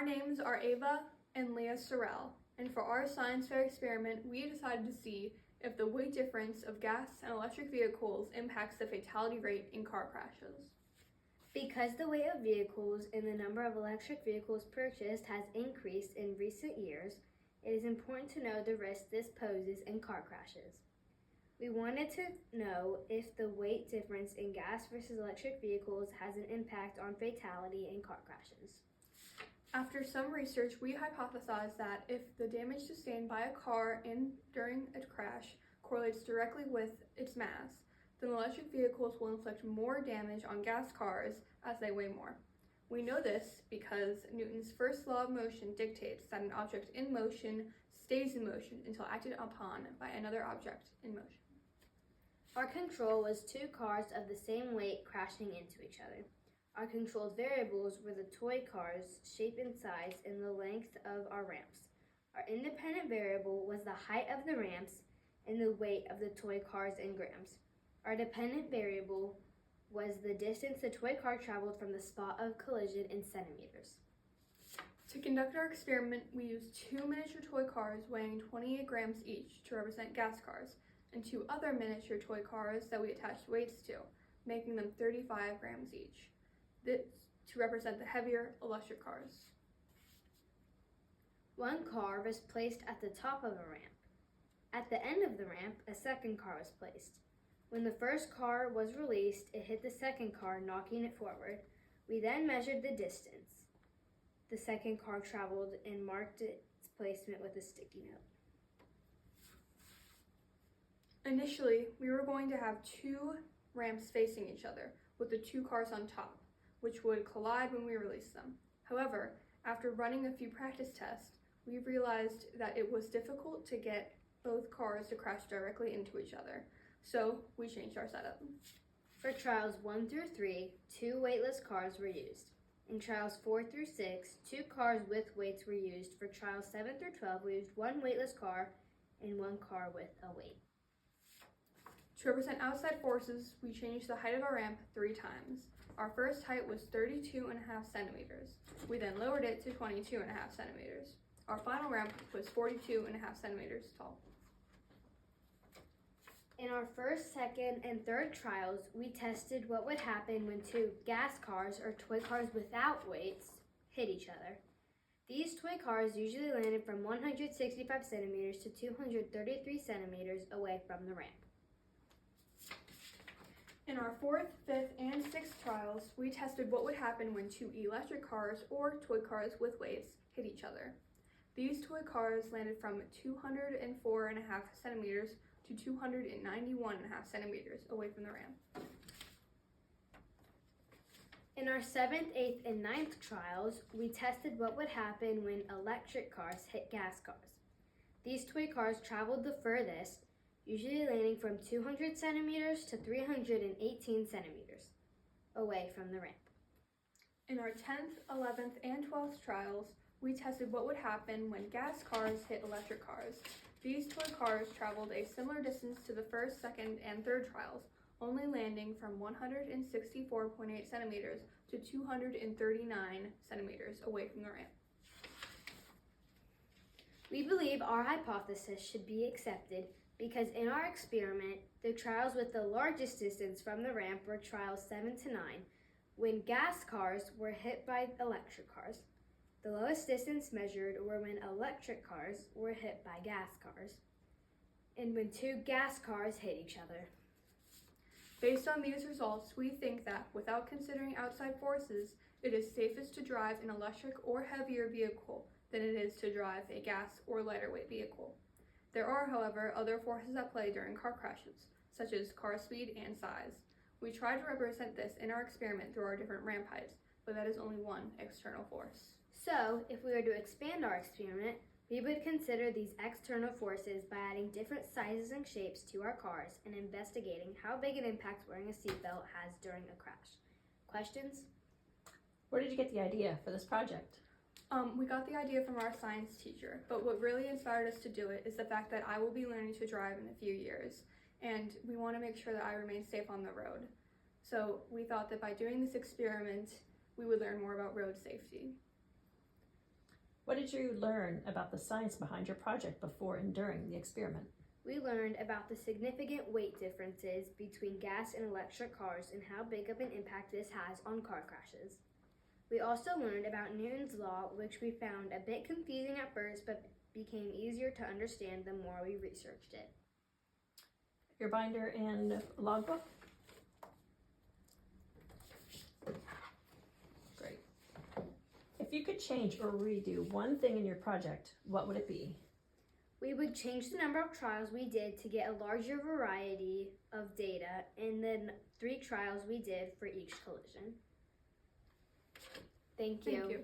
Our names are Ava and Leah Sorrell, and for our science fair experiment, we decided to see if the weight difference of gas and electric vehicles impacts the fatality rate in car crashes. Because the weight of vehicles and the number of electric vehicles purchased has increased in recent years, it is important to know the risk this poses in car crashes. We wanted to know if the weight difference in gas versus electric vehicles has an impact on fatality in car crashes. After some research, we hypothesized that if the damage sustained by a car during a crash correlates directly with its mass, then electric vehicles will inflict more damage on gas cars as they weigh more. We know this because Newton's first law of motion dictates that an object in motion stays in motion until acted upon by another object in motion. Our control was two cars of the same weight crashing into each other. Our controlled variables were the toy cars' shape and size and the length of our ramps. Our independent variable was the height of the ramps and the weight of the toy cars in grams. Our dependent variable was the distance the toy car traveled from the spot of collision in centimeters. To conduct our experiment, we used two miniature toy cars weighing 28 grams each to represent gas cars, and two other miniature toy cars that we attached weights to, making them 35 grams each. This to represent the heavier electric cars. One car was placed at the top of a ramp. At the end of the ramp, a second car was placed. When the first car was released, it hit the second car, knocking it forward. We then measured the distance the second car traveled and marked its placement with a sticky note. Initially, we were going to have two ramps facing each other, with the two cars on top, which would collide when we released them. However, after running a few practice tests, we realized that it was difficult to get both cars to crash directly into each other, so we changed our setup. For trials 1 through 3, two weightless cars were used. In trials 4 through 6, two cars with weights were used. For trials 7 through 12, we used one weightless car and one car with a weight. To represent outside forces, we changed the height of our ramp 3 times. Our first height was 32.5 centimeters. We then lowered it to 22.5 centimeters. Our final ramp was 42.5 centimeters tall. In our first, second, and third trials, we tested what would happen when two gas cars or toy cars without weights hit each other. These toy cars usually landed from 165 centimeters to 233 centimeters away from the ramp. In our 4th, 5th, and 6th trials, we tested what would happen when two electric cars or toy cars with weights hit each other. These toy cars landed from 204.5 centimeters to 291.5 centimeters away from the ramp. In our 7th, 8th, and 9th trials, we tested what would happen when electric cars hit gas cars. These toy cars traveled the furthest, usually landing from 200 centimeters to 318 centimeters away from the ramp. In our 10th, 11th, and 12th trials, we tested what would happen when gas cars hit electric cars. These toy cars traveled a similar distance to the first, second, and third trials, only landing from 164.8 centimeters to 239 centimeters away from the ramp. We believe our hypothesis should be accepted because in our experiment, the trials with the largest distance from the ramp were trials 7 to 9, when gas cars were hit by electric cars. The lowest distance measured were when electric cars were hit by gas cars, and when two gas cars hit each other. Based on these results, we think that without considering outside forces, it is safest to drive an electric or heavier vehicle than it is to drive a gas or lighter weight vehicle. There are, however, other forces at play during car crashes, such as car speed and size. We tried to represent this in our experiment through our different ramp heights, but that is only one external force. So, if we were to expand our experiment, we would consider these external forces by adding different sizes and shapes to our cars and investigating how big an impact wearing a seatbelt has during a crash. Questions? Where did you get the idea for this project? We got the idea from our science teacher, but what really inspired us to do it is the fact that I will be learning to drive in a few years, and we want to make sure that I remain safe on the road. So we thought that by doing this experiment, we would learn more about road safety. What did you learn about the science behind your project before and during the experiment? We learned about the significant weight differences between gas and electric cars and how big of an impact this has on car crashes. We also learned about Newton's law, which we found a bit confusing at first but became easier to understand the more we researched it. Your binder and logbook? Great. If you could change or redo one thing in your project, what would it be? We would change the number of trials we did to get a larger variety of data, and then 3 trials we did for each collision. Thank you. Thank you.